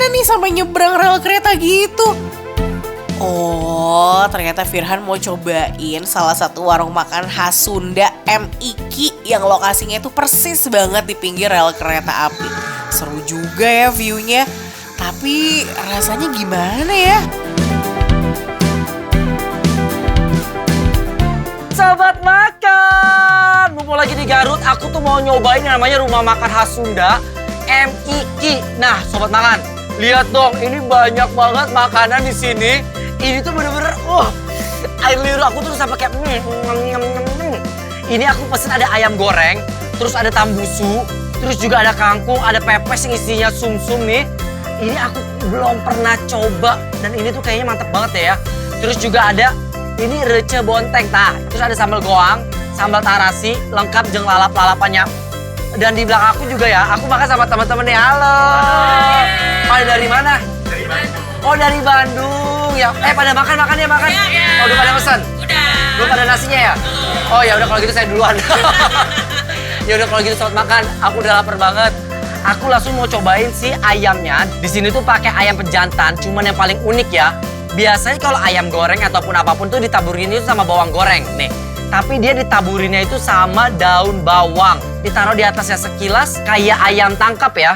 gimana nih sampai nyebrang rel kereta gitu? Oh, ternyata Firhan mau cobain salah satu warung makan khas Sunda M. Iki yang lokasinya itu persis banget di pinggir rel kereta api. Seru juga ya view-nya, tapi rasanya gimana ya? Sobat makan, mumpung lagi di Garut, aku tuh mau nyobain yang namanya rumah makan khas Sunda M. Iki. Nah, sobat makan, lihat dong, ini banyak banget makanan di sini. Ini tuh bener-bener, air liur aku tuh sampai kayak Ini aku pesen ada ayam goreng, terus ada tambusu, terus juga ada kangkung, ada pepes yang isinya sumsum nih. Ini aku belum pernah coba dan ini tuh kayaknya mantep banget ya. Terus juga ada ini rece bonteng, terus ada sambal goang, sambal tarasi, lengkap jeung lalap-lalapannya. Dan di belakang aku juga ya, aku makan sama teman-teman nih. Halo. Pada dari mana? Dari Bandung. Oh, dari Bandung ya. Pada makan ya. Oh, udah pada pesan? Udah. Belum pada nasinya ya? Oh ya udah kalau gitu saya duluan. Ya udah kalau gitu sobat makan, aku udah lapar banget. Aku langsung mau cobain si ayamnya. Di sini tuh pakai ayam pejantan, cuman yang paling unik ya. Biasanya kalau ayam goreng ataupun apapun tuh ditaburin itu sama bawang goreng nih. Tapi dia ditaburinnya itu sama daun bawang. Ditaruh di atasnya sekilas kayak ayam tangkap ya.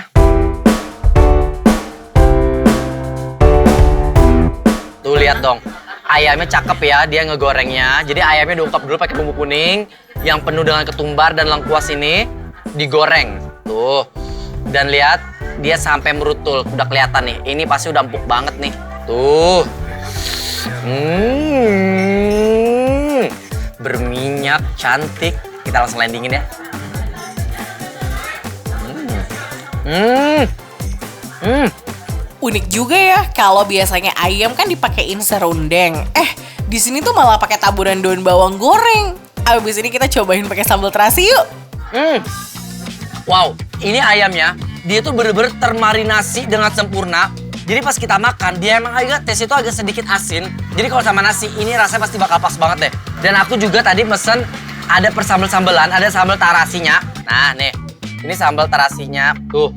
Tuh lihat dong. Ayamnya cakep ya, dia ngegorengnya. Jadi ayamnya diungkap dulu pakai bumbu kuning yang penuh dengan ketumbar dan lengkuas ini digoreng. Tuh. Dan lihat, dia sampai merutul. Udah kelihatan nih. Ini pasti udah empuk banget nih. Tuh. Berminyak, cantik. Kita langsung landingin ya. Unik juga ya, kalau biasanya ayam kan dipakein serundeng. Di sini tuh malah pakai taburan daun bawang goreng. Abis ini kita cobain pakai sambal terasi yuk. Wow, ini ayamnya, dia tuh bener-bener termarinasi dengan sempurna. Jadi pas kita makan, dia emang agak tes itu agak sedikit asin. Jadi kalau sama nasi, ini rasanya pasti bakal pas banget deh. Dan aku juga tadi mesen ada persambel-sambelan, ada sambal tarasinya. Nah nih, ini sambal tarasinya. Tuh.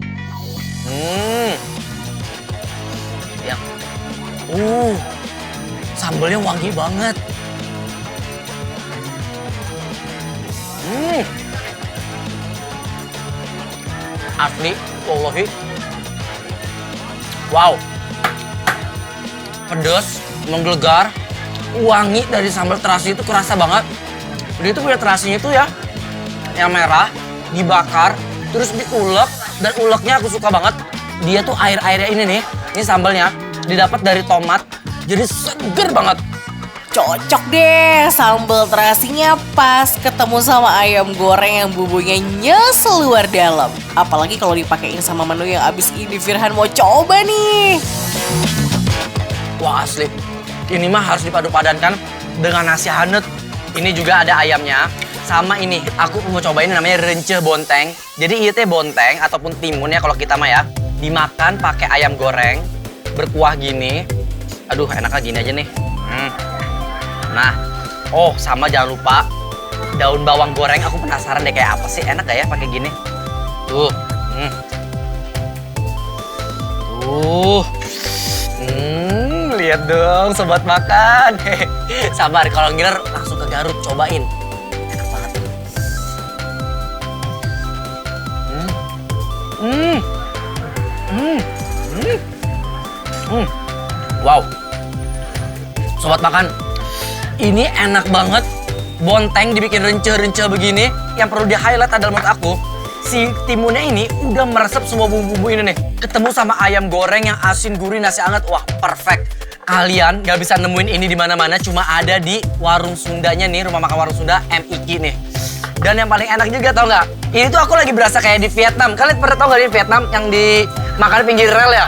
Yang, sambalnya wangi banget. Asli, wallahi. Wow. Pedas, menggelegar, wangi dari sambal terasi itu kerasa banget. Dia itu punya terasinya itu ya, yang merah, dibakar, terus diulek, dan uleknya aku suka banget. Dia tuh air-airnya ini sambalnya, didapat dari tomat, jadi seger banget. Cocok deh, sambal terasinya pas ketemu sama ayam goreng yang bumbunya nyesel luar dalam. Apalagi kalau dipakein sama menu yang abis ini Firhan mau coba nih. Wah asli, ini mah harus dipadu-padankan dengan nasi hangat. Ini juga ada ayamnya, sama ini aku mau cobain yang namanya rence bonteng. Jadi iya teh bonteng ataupun timun ya kalau kita mah ya, dimakan pakai ayam goreng berkuah gini. Aduh enaknya gini aja nih. Nah, sama jangan lupa daun bawang goreng. Aku penasaran deh kayak apa sih, enak gak ya pakai gini? Tuh, lihat dong sobat makan. Sabar, kalau ngiler langsung ke Garut cobain. Enak banget. Wow, sobat makan. Ini enak banget, bonteng dibikin rence-rence begini. Yang perlu di-highlight adalah menurut aku, si timunnya ini udah meresap semua bumbu-bumbu ini nih. Ketemu sama ayam goreng yang asin, gurih, nasi hangat, wah perfect. Kalian gak bisa nemuin ini di mana-mana, cuma ada di warung Sundanya nih, rumah makan warung Sunda M. Iki nih. Dan yang paling enak juga tau nggak? Ini tuh aku lagi berasa kayak di Vietnam. Kalian pernah tau nggak di Vietnam yang di makan pinggir rel ya?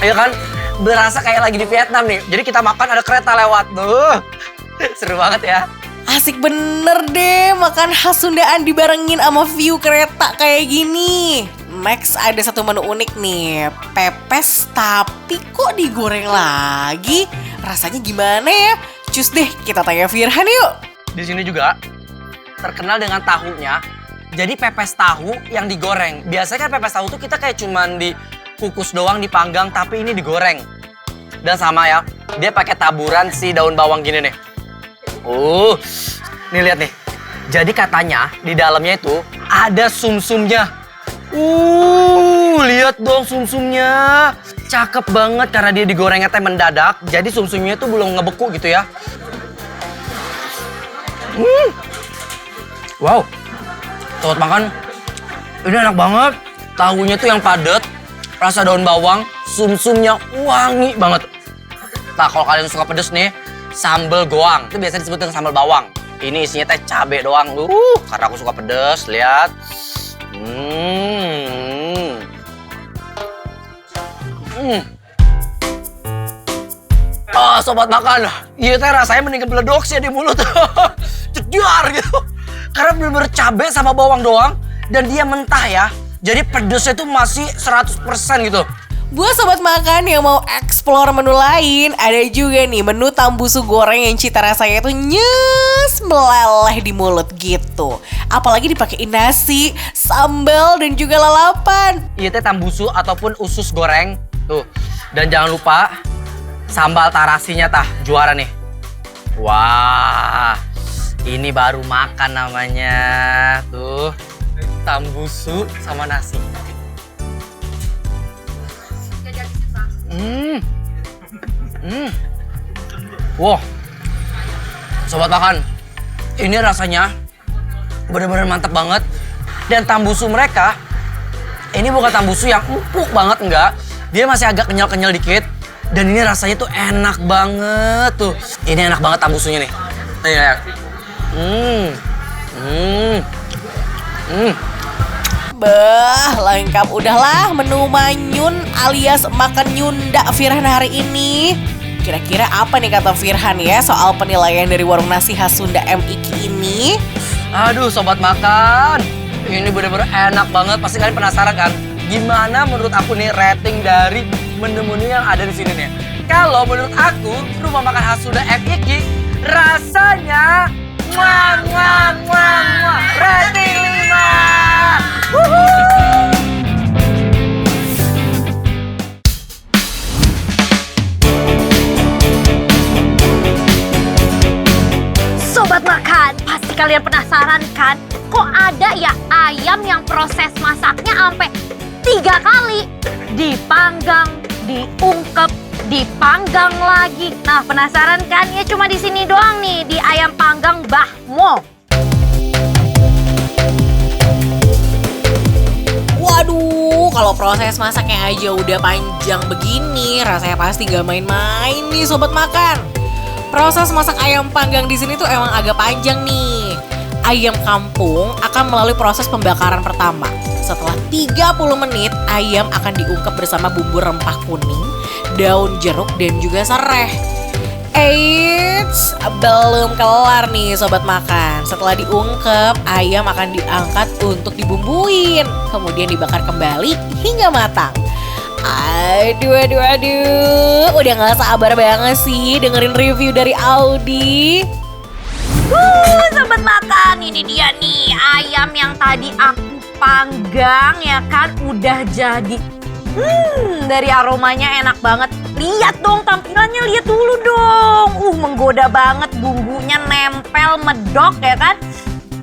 Iya kan? Berasa kayak lagi di Vietnam nih. Jadi kita makan ada kereta lewat tuh. Seru banget ya. Asik bener deh makan khas Sundaan dibarengin sama view kereta kayak gini. Max ada satu menu unik nih, pepes tapi kok digoreng lagi? Rasanya gimana ya? Cus deh kita tanya Firhan yuk. Di sini juga terkenal dengan tahunya. Jadi pepes tahu yang digoreng. Biasanya kan pepes tahu tuh kita kayak cuman kukus doang dipanggang, tapi ini digoreng. Dan sama ya, dia pakai taburan si daun bawang gini nih. Nih lihat nih. Jadi katanya di dalamnya itu ada sumsumnya. Lihat dong sumsumnya. Cakep banget karena dia digorengnya teh mendadak. Jadi sumsumnya itu belum ngebeku gitu ya. Wow. Sobat makan, ini enak banget. Tahunya tuh yang padat, rasa daun bawang, sumsumnya wangi banget. Nah, kalau kalian suka pedes nih, sambal goang. Itu biasanya disebut dengan sambal bawang. Ini isinya teh cabe doang. Karena aku suka pedes, lihat. Sobat makan, iya teh rasanya mending kebeledok sih di mulut. Jedar gitu. Karena bener-bener cabe sama bawang doang. Dan dia mentah ya. Jadi pedesnya tuh masih 100% gitu. Buat sobat makan yang mau explore menu lain, ada juga nih menu tambusu goreng yang cita rasanya tuh nyes meleleh di mulut gitu. Apalagi dipakein nasi, sambal, dan juga lalapan. Iya teh tambusu ataupun usus goreng. Tuh. Dan jangan lupa sambal tarasinya tah, juara nih. Wah, ini baru makan namanya. Tuh, tambusu sama nasi. Wah, sobat makan, ini rasanya benar-benar mantap banget. Dan tambusu mereka, ini bukan tambusu yang empuk banget, enggak. Dia masih agak kenyal-kenyal dikit. Dan ini rasanya tuh enak banget tuh. Ini enak banget tambusunya nih. Nih ya. Bah, lengkap udahlah menu manyun alias makan nyunda Firhan hari ini. Kira-kira apa nih kata Firhan ya soal penilaian dari warung nasi khas Sunda M. Iki ini? Aduh sobat makan, ini bener-bener enak banget. Pasti kalian penasaran kan? Gimana menurut aku nih rating dari menu-menu yang ada di sini nih? Kalau menurut aku, rumah makan khas Sunda M. Iki rasanya rating 5. Sobat makan, pasti kalian penasaran kan? Kok ada ya ayam yang proses masaknya sampai 3 kali? Dipanggang, diungkep, dipanggang lagi. Nah, penasaran kan? Ya cuma di sini doang nih, di ayam panggang Mbah Mo. Waduh, kalau proses masaknya aja udah panjang begini, rasanya pasti gak main-main nih sobat makan. Proses masak ayam panggang di sini tuh emang agak panjang nih. Ayam kampung akan melalui proses pembakaran pertama. Setelah 30 menit, ayam akan diungkep bersama bumbu rempah kuning, daun jeruk, dan juga serai. Eits, belum kelar nih sobat makan. Setelah diungkep, ayam akan diangkat untuk dibumbuin. Kemudian dibakar kembali hingga matang. Aduh. Udah gak sabar banget sih dengerin review dari Audi. Sobat makan, ini dia nih ayam yang tadi aku panggang ya kan udah jadi. Dari aromanya enak banget. Lihat dong tampilannya, lihat dulu dong. Menggoda banget, bumbunya nempel, medok ya kan.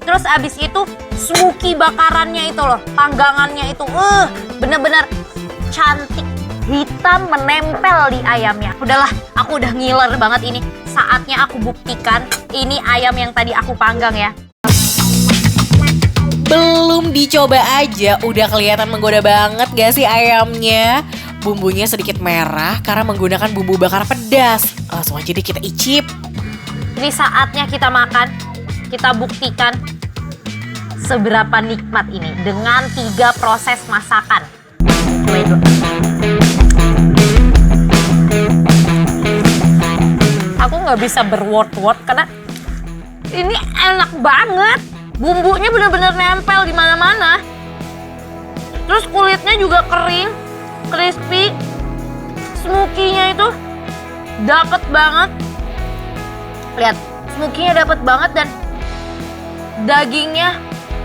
Terus abis itu smoky bakarannya itu loh, panggangannya itu bener-bener cantik, hitam menempel di ayamnya. Udahlah, aku udah ngiler banget ini. Saatnya aku buktikan ini ayam yang tadi aku panggang ya. Belum dicoba aja udah kelihatan menggoda banget gak sih ayamnya? Bumbunya sedikit merah karena menggunakan bumbu bakar pedas. Langsung aja deh kita icip. Ini saatnya kita makan. Kita buktikan seberapa nikmat ini dengan 3 proses masakan. Cobain dulu. Aku nggak bisa berword-word karena ini enak banget. Bumbunya bener-bener nempel di mana-mana. Terus kulitnya juga kering, crispy, smoky-nya itu dapet banget. Lihat, smoky-nya dapet banget dan dagingnya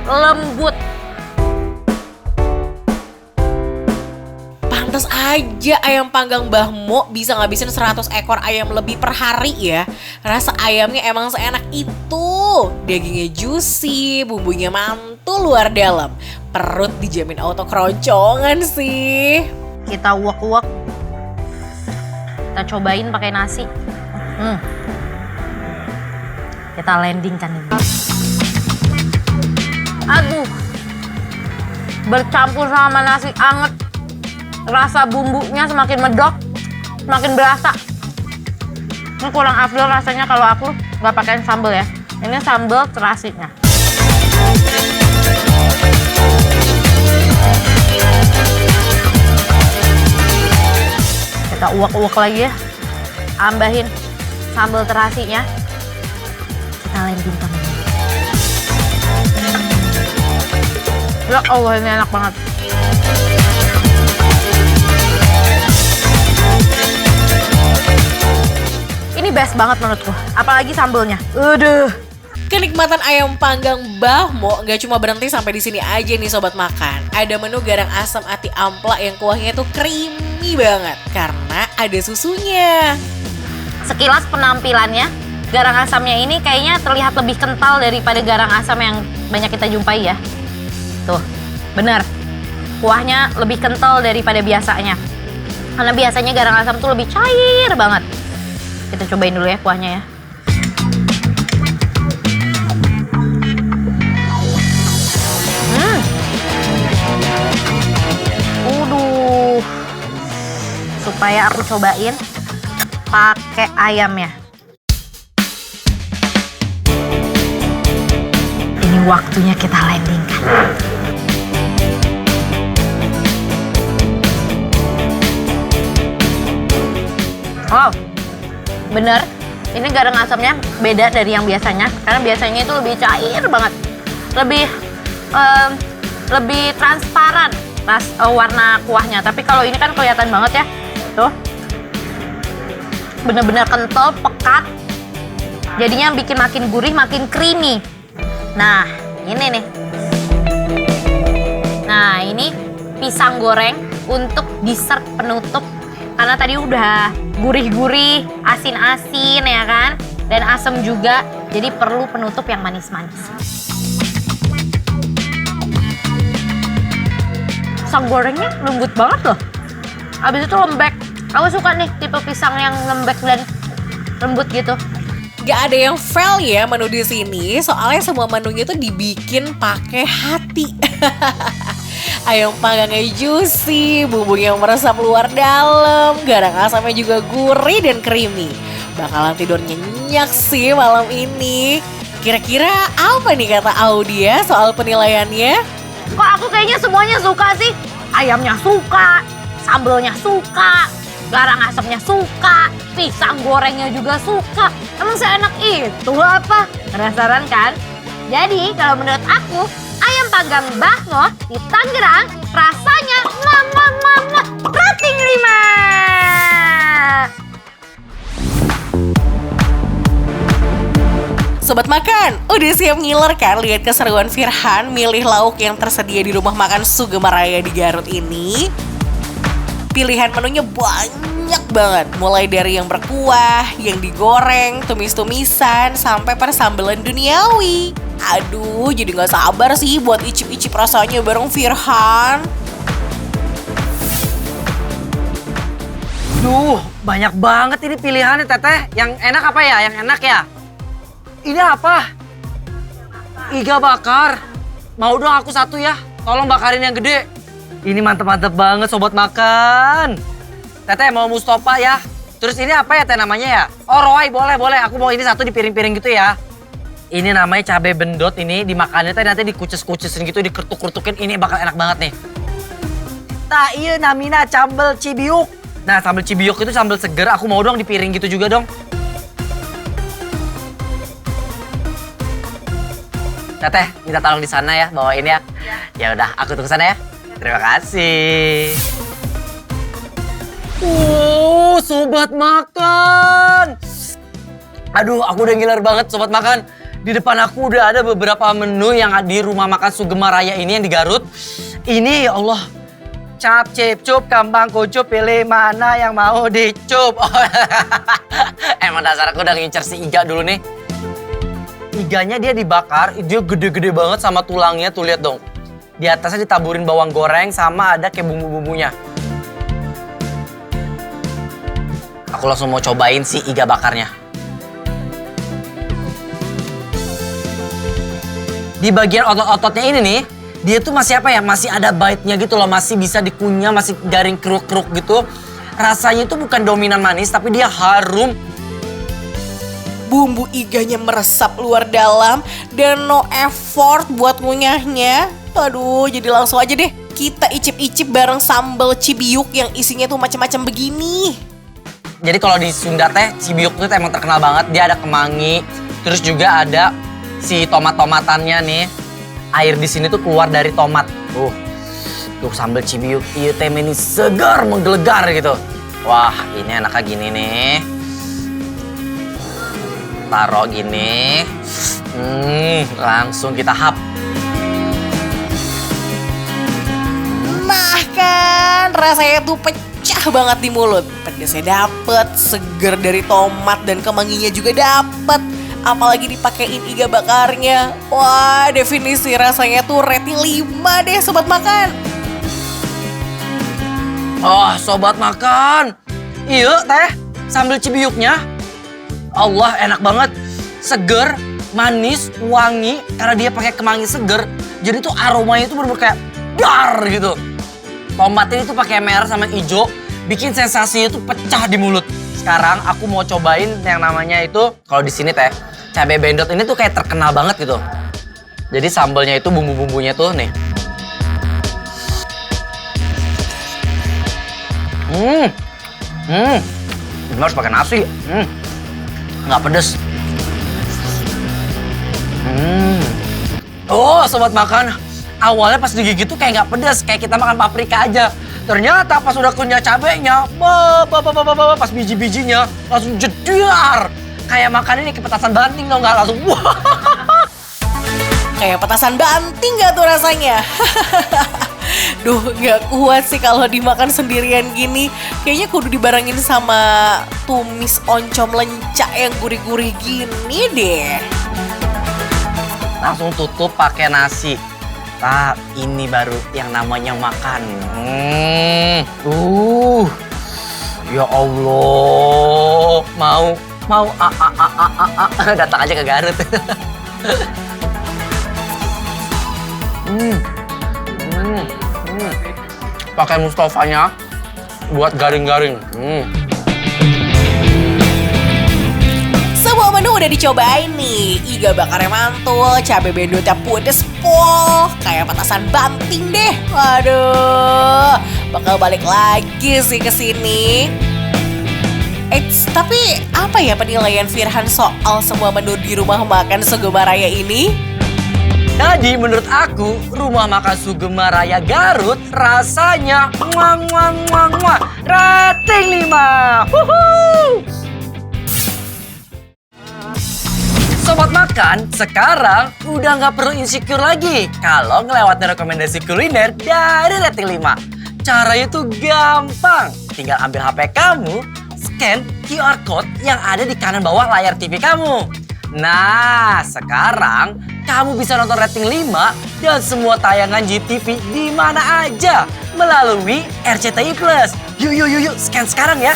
lembut. Pantes aja ayam panggang Mbah Mo bisa ngabisin 100 ekor ayam lebih per hari ya. Rasa ayamnya emang seenak itu. Dagingnya juicy, bumbunya mantul luar dalam. Perut dijamin auto keroncongan sih. Kita uak-uak. Kita cobain pakai nasi. Kita landingkan ini. Aduh. Bercampur sama nasi anget. Rasa bumbunya semakin medok, semakin berasa. Ini kurang afdol rasanya kalau aku nggak pakai sambal ya. Ini sambal terasinya. Kita uak-uak lagi ya. Ambahin sambal terasinya. Kita landingkan ini. Ya Allah, ini enak banget. Ini best banget menurutku, apalagi sambelnya. Aduh. Kenikmatan ayam panggang Mbah Mo nggak cuma berhenti sampai di sini aja nih sobat makan. Ada menu garang asam ati ampla yang kuahnya tuh creamy banget karena ada susunya. Sekilas penampilannya, garang asamnya ini kayaknya terlihat lebih kental daripada garang asam yang banyak kita jumpai ya. Tuh, bener. Kuahnya lebih kental daripada biasanya. Karena biasanya garang asam tuh lebih cair banget. Kita cobain dulu ya kuahnya ya. Supaya aku cobain pakai ayamnya. Ini waktunya kita landingkan. Wow, bener. Ini garang asamnya beda dari yang biasanya. Karena biasanya itu lebih cair banget, lebih transparan warna kuahnya. Tapi kalau ini kan kelihatan banget ya. Tuh, bener-bener kental, pekat. Jadinya bikin makin gurih, makin creamy. Nah, ini nih. Nah, ini pisang goreng untuk dessert penutup. Karena tadi udah gurih-gurih, asin-asin ya kan? Dan asam juga, jadi perlu penutup yang manis-manis. Pisang gorengnya lembut banget loh. Abis itu lembek. Aku suka nih tipe pisang yang lembek dan lembut gitu. Gak ada yang fail ya menu di sini, soalnya semua menunya tuh dibikin pakai hati. Ayam panggangnya juicy, bumbunya meresap luar dalam, garang asamnya juga gurih dan creamy. Bakalan tidur nyenyak sih malam ini. Kira-kira apa nih kata Audia soal penilaiannya? Kok aku kayaknya semuanya suka sih? Ayamnya suka, sambelnya suka, garang asamnya suka, pisang gorengnya juga suka. Emang seenak itu apa? Penasaran kan? Jadi kalau menurut aku, ayam panggang Mbah Mo di Tangerang rasanya rating 5. Sobat makan, udah siap ngiler kan lihat keseruan Firhan milih lauk yang tersedia di rumah makan Sugema Raya di Garut ini? Pilihan menunya banyak banget, mulai dari yang berkuah, yang digoreng, tumis-tumisan, sampai pada sambelan duniawi. Aduh, jadi gak sabar sih buat icip-icip rasanya bareng Firhan. Duh, banyak banget ini pilihannya Teteh. Yang enak apa ya? Yang enak ya? Ini apa? Iga bakar. Mau dong aku satu ya. Tolong bakarin yang gede. Ini mantep-mantep banget sobat makan. Teteh mau Mustafa ya. Terus ini apa ya teh namanya ya? Oh Roy, boleh. Aku mau ini satu di piring-piring gitu ya. Ini namanya cabai bendot ini. Dimakannya teh nanti dikuces-kucesin gitu, dikertuk-kertukin. Ini bakal enak banget nih. Nah iya namina sambal cibiuk. Nah sambal cibiuk itu sambal seger. Aku mau dong di piring gitu juga dong. Teteh, minta tolong di sana ya, bawain ya. Ya udah, aku tunggu sana ya. Terima kasih. Sobat makan. Aduh, aku udah ngiler banget sobat makan. Di depan aku udah ada beberapa menu yang di rumah makan Sugema Raya ini yang di Garut. Ini ya Allah, Cap, cip, cup, kambang, kucup, pilih mana yang mau dicup. Emang dasar aku udah ngincer si Iga dulu nih. Iganya dia dibakar, dia gede-gede banget sama tulangnya, tuh lihat dong. Di atasnya ditaburin bawang goreng sama ada kayak bumbu-bumbunya. Aku langsung mau cobain si iga bakarnya. Di bagian otot-ototnya ini nih, dia tuh masih apa ya, masih ada bite-nya gitu loh, masih bisa dikunyah, masih garing keruk-keruk gitu. Rasanya itu bukan dominan manis, tapi dia harum. Bumbu iganya meresap luar dalam dan no effort buat ngunyahnya. Aduh, jadi langsung aja deh kita icip-icip bareng sambal cibiuk yang isinya tuh macam-macam begini. Jadi kalau di Sunda teh, cibiuk tuh emang terkenal banget. Dia ada kemangi, terus juga ada si tomat-tomatannya nih. Air di sini tuh keluar dari tomat. Tuh sambal cibiuk, iya teh ini segar menggelegar gitu. Wah, ini enaknya gini nih. Taruh gini. Langsung kita hap. Nah kan, rasanya tuh pecah banget di mulut. Pedasnya dapet, seger dari tomat dan kemanginya juga dapet. Apalagi dipakein iga bakarnya. Wah, definisi rasanya tuh rating 5 deh Sobat Makan. Oh, Sobat Makan. Iya teh, sambal cibiuknya. Allah, enak banget. Seger, manis, wangi. Karena dia pakai kemangi seger. Jadi tuh aromanya itu bener-bener kayak dar gitu. Tomatnya itu pakai merah sama hijau. Bikin sensasinya itu pecah di mulut. Sekarang aku mau cobain yang namanya itu, kalau di sini teh, cabai bendot ini tuh kayak terkenal banget gitu. Jadi sambalnya itu bumbu-bumbunya tuh nih. Ini harus pakai nasi. Nggak pedes. Oh, Sobat Makan. Awalnya pas digigit tuh kayak nggak pedes, kayak kita makan paprika aja. Ternyata pas udah kunyah cabenya, pas biji-bijinya langsung jedar. Kayak makan ini ke petasan banting dong, nggak langsung wah. Kayak petasan banting gak tuh rasanya? Duh, gak kuat sih kalau dimakan sendirian gini. Kayaknya kudu dibarengin sama tumis oncom lencak yang gurih-gurih gini deh. Langsung tutup pakai nasi. Nah, ini baru yang namanya makan. Ya Allah, mau datang aja ke Garut. Pakai Mustofanya buat garing-garing. Semua menu udah dicobain nih. Iga bakarnya mantul, cabai bendotnya pedes pol, kayak petasan banting deh. Waduh, bakal balik lagi sih ke sini. Tapi apa ya penilaian Firhan soal semua menu di rumah makan Sugema Raya ini? Jadi menurut aku, rumah makan Sugema Raya Garut rasanya rating 5. Sobat Makan, sekarang udah nggak perlu insecure lagi kalau ngelewatin rekomendasi kuliner dari rating 5. Caranya tuh gampang. Tinggal ambil HP kamu, scan QR Code yang ada di kanan bawah layar TV kamu. Nah, sekarang kamu bisa nonton rating 5 dan semua tayangan GTV di mana aja melalui RCTI Plus. Yuk, scan sekarang ya.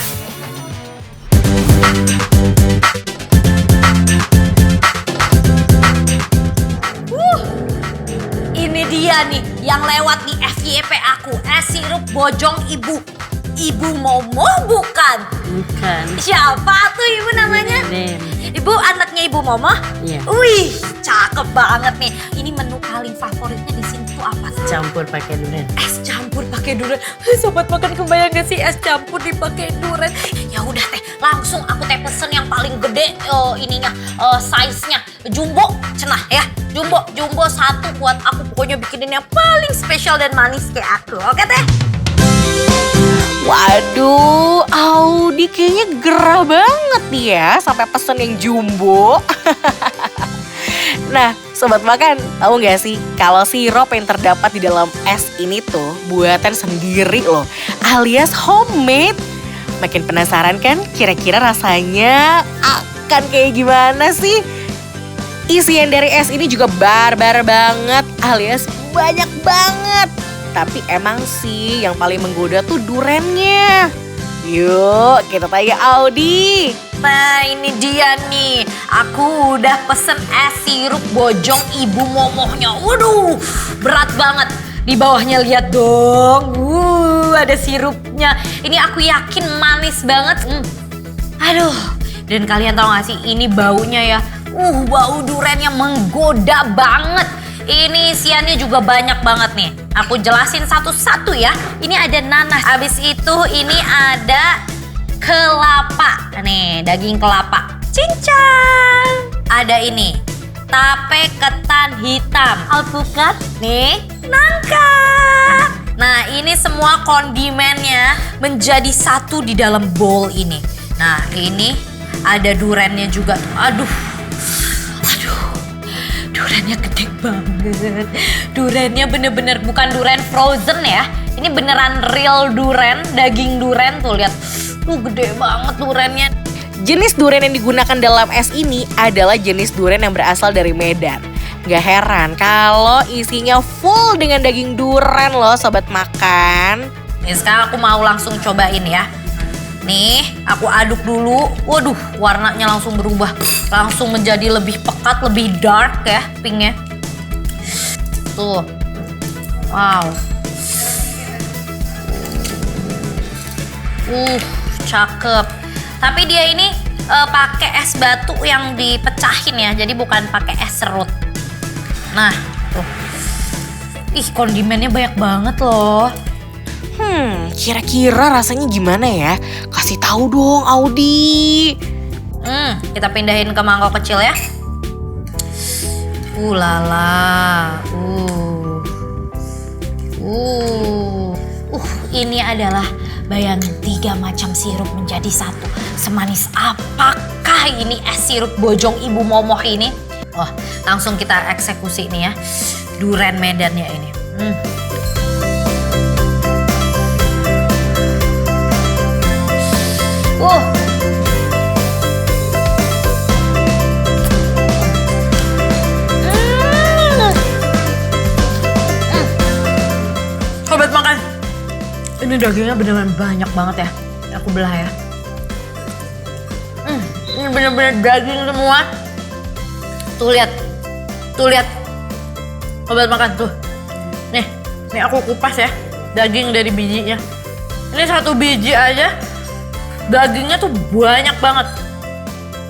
Ini dia nih yang lewat di FYP aku. Sirup bojong ibu. Ibu Momo bukan? Bukan. Siapa tuh ibu namanya? Nem. Ibu anaknya Ibu Momo? Iya. Wih, cakep banget nih. Ini menu paling favoritnya di sini tuh apa sih? Campur pakai durian. Es campur pakai durian. Sobat Makan, kebayang gak sih es campur dipakai durian? Ya udah teh, langsung aku teh pesen yang paling gede size-nya jumbo cenah ya. Jumbo satu buat aku, pokoknya bikinin yang paling spesial dan manis kayak aku. Oke teh? Waduh, Audi kayaknya gerah banget nih ya sampai pesen yang jumbo. Nah, Sobat makan, tahu nggak sih kalau sirup yang terdapat di dalam es ini tuh buatan sendiri loh, alias homemade. Makin penasaran kan kira-kira rasanya akan kayak gimana sih? Isian dari es ini juga barbar banget alias banyak banget. Tapi emang sih yang paling menggoda tuh durennya. Yuk kita tanya Audi. Nah ini dia nih, aku udah pesen es sirup bojong ibu momohnya. Waduh, berat banget. Di bawahnya lihat dong, ada sirupnya. Ini aku yakin manis banget. Aduh, dan kalian tahu gak sih ini baunya ya? Bau duriannya menggoda banget. Ini isiannya juga banyak banget nih. Aku jelasin satu-satu ya. Ini ada nanas, habis itu ini ada kelapa, nih daging kelapa, cincang. Ada ini, tape ketan hitam, alpukat, nih nangka. Nah ini semua kondimennya menjadi satu di dalam bowl ini. Nah ini ada durennya juga. Aduh, durennya gede banget. Durennya bener-bener bukan duren frozen ya. Ini beneran real duren, daging duren tuh lihat. Tuh gede banget durennya. Jenis durian yang digunakan dalam es ini adalah jenis durian yang berasal dari Medan. Gak heran kalau isinya full dengan daging durian loh sobat makan. Nih sekarang aku mau langsung cobain ya. Nih aku aduk dulu. Waduh warnanya langsung berubah. Langsung menjadi lebih pekat, lebih dark ya pinknya. Tuh. Wow. Cakep. Tapi dia ini pakai es batu yang dipecahin ya. Jadi bukan pakai es serut. Nah, tuh. Ih, kondimennya banyak banget loh. Kira-kira rasanya gimana ya? Kasih tahu dong, Audi. Kita pindahin ke mangkok kecil ya. Lala. Ini adalah bayangin 3 macam sirup menjadi satu. Semanis apakah ini es sirup bojong ibu momoh ini? Oh, langsung kita eksekusi nih ya. Duren Medannya ini. Sobat makan. Ini dagingnya beneran banyak banget ya. Aku belah ya. Ini bener-bener daging semua. Tuh lihat. Sobat makan tuh. Nih aku kupas ya. Daging dari bijinya. Ini 1 biji aja. Dagingnya tuh banyak banget.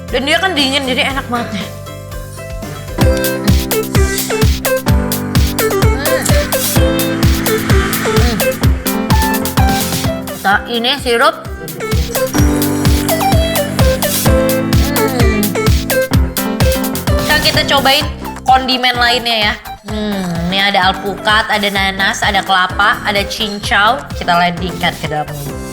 Dan dia kan dingin jadi enak banget nih. Nah, ini sirup. Sekarang kita cobain kondimen lainnya ya. Ini ada alpukat, ada nanas, ada kelapa, ada cincau. Kita ledingkan ke dalam ini.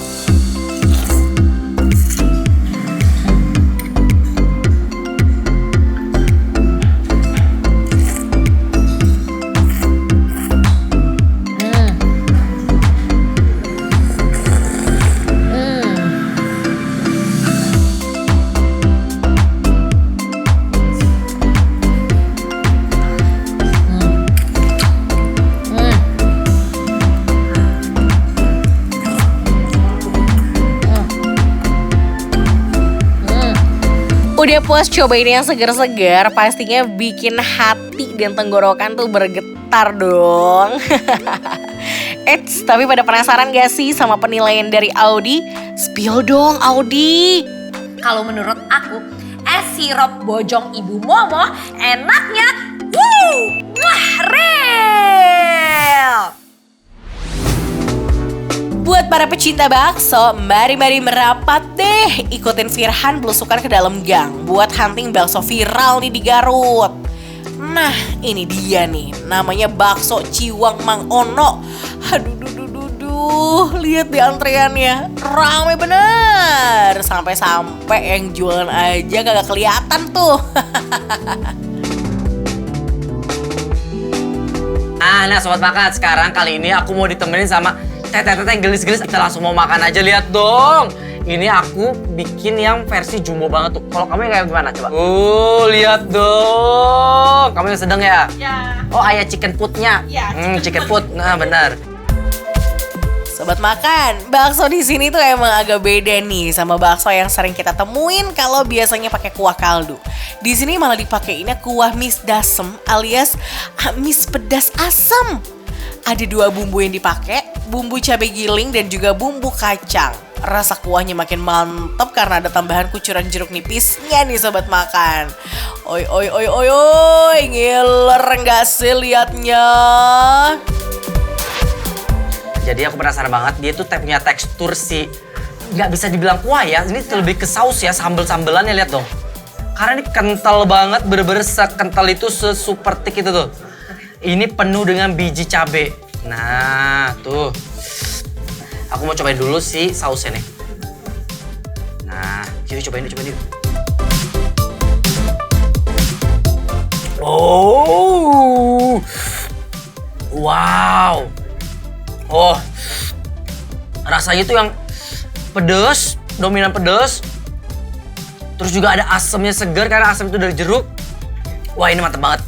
Udah puas cobain yang segar-segar, pastinya bikin hati dan tenggorokan tuh bergetar dong. Eits, tapi pada penasaran gak sih sama penilaian dari Audi? Spill dong Audi. Kalau menurut aku, es sirup bojong ibu momoh enaknya real. Buat para pecinta bakso, mari merapat deh. Ikutin Firhan belusukan ke dalam gang buat hunting bakso viral nih di Garut. Nah, ini dia nih, namanya bakso Ciwang Mang Ono. Aduh, lihat di antreannya, rame bener. Sampai yang jualan aja kagak kelihatan tuh. Nah sobat makan, sekarang kali ini aku mau ditemenin sama teteh-teteh yang gelis-gelis. Kita langsung mau makan aja, lihat dong. Ini aku bikin yang versi jumbo banget tuh. Kalau kamu yang kayak gimana coba? Lihat dong. Kamu yang sedang ya? Ya. Oh, ayah chicken foodnya. Ya, Chicken food. Nah, benar. Sobat makan, bakso di sini tuh emang agak beda nih sama bakso yang sering kita temuin kalau biasanya pakai kuah kaldu. Di sini malah dipakainya kuah mis dasem alias mis pedas asam. Ada 2 bumbu yang dipakai, bumbu cabai giling dan juga bumbu kacang. Rasa kuahnya makin mantap karena ada tambahan kucuran jeruk nipisnya nih sobat makan. Oi oi oi oi oi, ngiler nggak sih liatnya? Jadi aku penasaran banget, dia tuh punya tekstur sih. Nggak bisa dibilang kuah ya, ini lebih ke saus ya, sambel-sambelannya lihat dong. Karena ini kental banget, bener-bener sekental itu, sesuper thick itu tuh. Ini penuh dengan biji cabe. Nah, tuh. Aku mau cobain dulu sih sausnya nih. Nah, yuk cobain yuk. Oh, wow. Oh, rasanya tuh yang pedes, dominan pedes. Terus juga ada asamnya segar karena asam itu dari jeruk. Wah, ini mantep banget.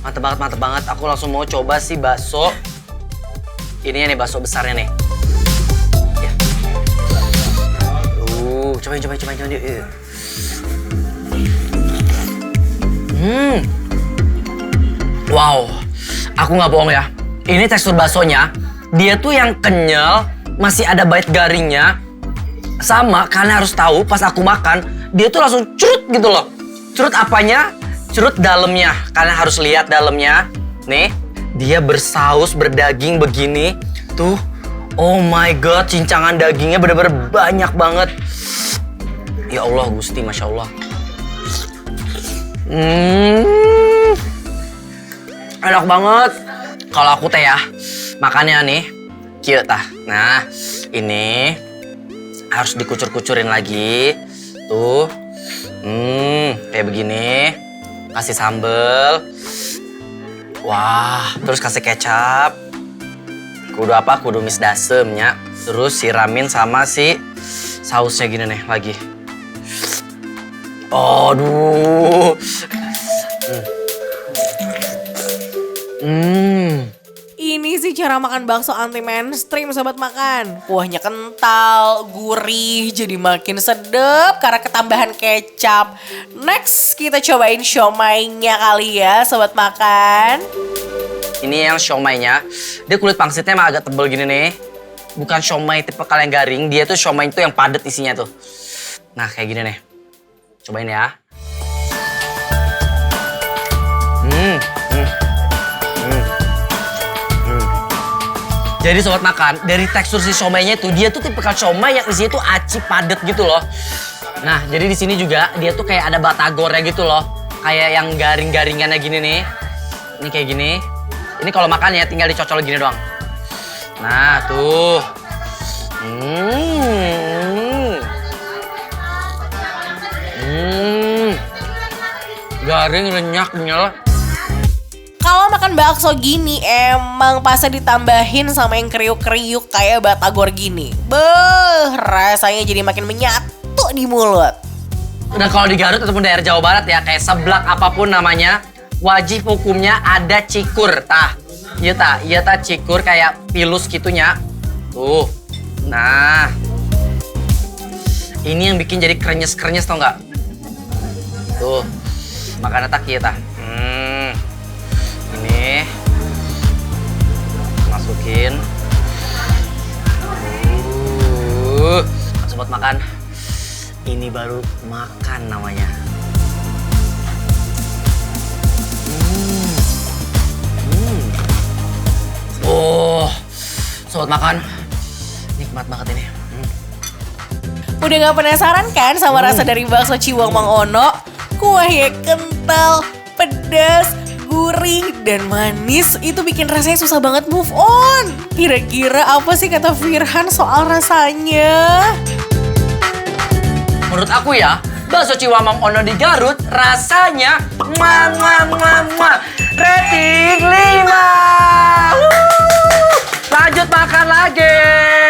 Mantep banget. Aku langsung mau coba sih bakso. Ini nih bakso besarnya nih. Ya. Cobain yuk. Wow, aku nggak bohong ya. Ini tekstur baksonya, dia tuh yang kenyal, masih ada bait garingnya. Sama, kalian harus tahu pas aku makan, dia tuh langsung curut gitu loh. Curut apanya? Curut dalamnya. Kalian harus lihat dalamnya. Nih, dia bersaus, berdaging begini. Tuh, oh my god, cincangan dagingnya bener-bener banyak banget. Ya Allah, Gusti, Masya Allah. Enak banget. Kalau aku teh ya, makannya nih, kieu tah. Nah, ini harus dikucur-kucurin lagi. Tuh. Kayak begini. Kasih sambel. Wah, terus kasih kecap. Kudu apa? Kudu mis dasemnya. Terus siramin sama si sausnya gini nih lagi. Aduh. Ini sih cara makan bakso anti mainstream sobat makan. Kuahnya kental, gurih, jadi makin sedap karena ketambahan kecap. Next kita cobain siomay-nya kali ya sobat makan. Ini yang siomay-nya. Dia kulit pangsitnya emang agak tebel gini nih. Bukan siomay tipe yang garing, dia tuh siomay itu yang padat isinya tuh. Nah, kayak gini nih. Cobain ya. Jadi sobat makan, dari tekstur si siomaynya itu, dia tuh tipikal siomay yang isinya tuh aci padat gitu loh. Nah, jadi di sini juga dia tuh kayak ada batagornya gitu loh. Kayak yang garing-garingannya gini nih. Ini kayak gini. Ini kalau makan ya tinggal dicocol gini doang. Nah, tuh. Garing, renyah, kenyal. Kalau makan bakso gini emang pasti ditambahin sama yang kriuk-kriuk kayak batagor gini. Beuh, rasanya jadi makin menyatu di mulut. Dan kalau di Garut ataupun daerah Jawa Barat ya, kayak seblak apapun namanya, wajib hukumnya ada cikur, tah. Iya tah cikur kayak pilus gitunya. Tuh. Nah. Ini yang bikin jadi krenyes-krenyes tau nggak? Tuh. Makannya tak iya tah. Ini masukin. Sobat makan. Ini baru makan namanya. Oh, sobat makan. Nikmat banget ini. Udah gak penasaran kan sama rasa dari bakso Ciwang Mang Ono? Kuahnya kental, pedas, gurih, dan manis. Itu bikin rasanya susah banget move on. Kira-kira apa sih kata Firhan soal rasanya? Menurut aku ya, bakso Ciwamang Ono di Garut rasanya rating 5. Lanjut makan lagi.